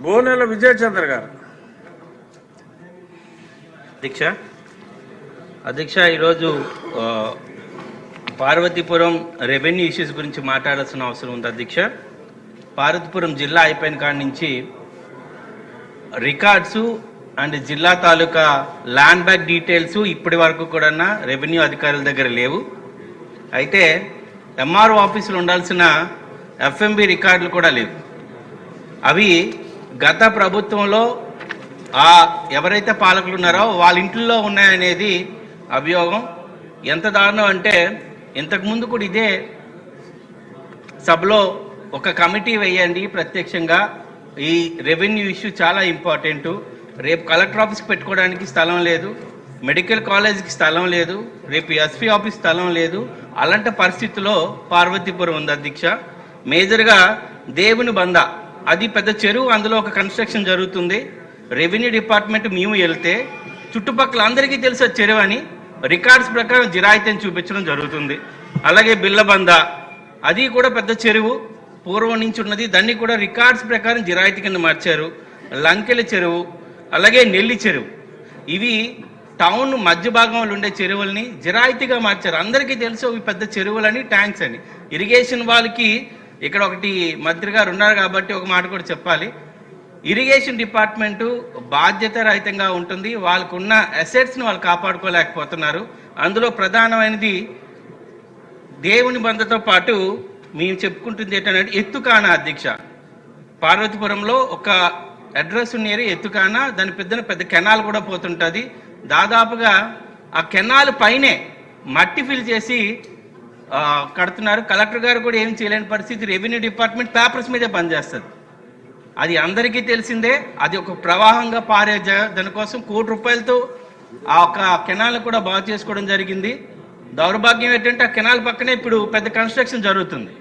బోనెల విజయచంద్ర గారు. అధ్యక్ష ఈరోజు పార్వతీపురం రెవెన్యూ ఇష్యూస్ గురించి మాట్లాడాల్సిన అవసరం ఉంది. అధ్యక్ష, పార్వతీపురం జిల్లా అయిపోయిన కాడి నుంచి రికార్డ్సు అండ్ జిల్లా తాలూకా ల్యాండ్ బ్యాక్ డీటెయిల్స్ ఇప్పటి వరకు కూడా రెవెన్యూ అధికారుల దగ్గర లేవు. అయితే ఎంఆర్ఓ ఆఫీసులో ఉండాల్సిన ఎఫ్ఎంబి రికార్డులు కూడా లేవు. అవి గత ప్రభుత్వంలో ఎవరైతే పాలకులు ఉన్నారో వాళ్ళ ఇంట్లో ఉన్నాయనేది అభియోగం. ఎంత దారుణం అంటే ఇంతకుముందు కూడా ఇదే సభలో ఒక కమిటీ వేయండి ప్రత్యక్షంగా, ఈ రెవెన్యూ ఇష్యూ చాలా ఇంపార్టెంటు, రేపు కలెక్టర్ ఆఫీస్కి పెట్టుకోవడానికి స్థలం లేదు, మెడికల్ కాలేజ్కి స్థలం లేదు, రేపు ఎస్పీ ఆఫీస్ స్థలం లేదు. అలాంటి పరిస్థితుల్లో పార్వతీపురం ఉంది అధ్యక్ష. మేజర్గా దేవుని బంద, అది పెద్ద చెరువు, అందులో ఒక కన్స్ట్రక్షన్ జరుగుతుంది. రెవెన్యూ డిపార్ట్మెంట్ మేము వెళ్తే చుట్టుపక్కల అందరికీ తెలుసు చెరువు అని, రికార్డ్స్ ప్రకారం జిరాయితీని చూపించడం జరుగుతుంది. అలాగే బిల్లబంద, అది కూడా పెద్ద చెరువు, పూర్వం నుంచి ఉన్నది, దాన్ని కూడా రికార్డ్స్ ప్రకారం జిరాయితీ కింద మార్చారు. లంకెల చెరువు, అలాగే నెల్లి చెరువు, ఇవి టౌన్ మధ్య భాగంలో ఉండే చెరువుల్ని జిరాయితీగా మార్చారు. అందరికీ తెలుసు ఇవి పెద్ద చెరువులని, ట్యాంక్స్ అని. ఇరిగేషన్ వాళ్ళకి ఇక్కడ ఒకటి మంత్రి గారు ఉన్నారు కాబట్టి ఒక మాట కూడా చెప్పాలి. ఇరిగేషన్ డిపార్ట్మెంటు బాధ్యత రహితంగా ఉంటుంది, వాళ్ళకున్న అసెట్స్ని వాళ్ళు కాపాడుకోలేకపోతున్నారు. అందులో ప్రధానమైనది దేవుని బంధతో పాటు మేము చెప్పుకుంటుంది ఏంటంటే ఎత్తుకాన. అధ్యక్ష, పార్వతీపురంలో ఒక అడ్రస్ ఉన్న ఏరియా ఎత్తుకాన, దాని పెద్ద కెనాల్ కూడా పోతుంటుంది. దాదాపుగా ఆ కెనాల్ పైనే మట్టి ఫిల్ చేసి కడుతున్నారు. కలెక్టర్ గారు కూడా ఏం చేయలేని పరిస్థితి. రెవెన్యూ డిపార్ట్మెంట్ పేపర్స్ మీదే పనిచేస్తుంది. అది అందరికీ తెలిసిందే. అది ఒక ప్రవాహంగా పారే దానికోసం ₹1,00,00,000 ఆ ఒక కెనాల్ కూడా బాగు చేసుకోవడం జరిగింది. దౌర్భాగ్యం ఏంటంటే ఆ కెనాల్ పక్కనే ఇప్పుడు పెద్ద కన్స్ట్రక్షన్ జరుగుతుంది.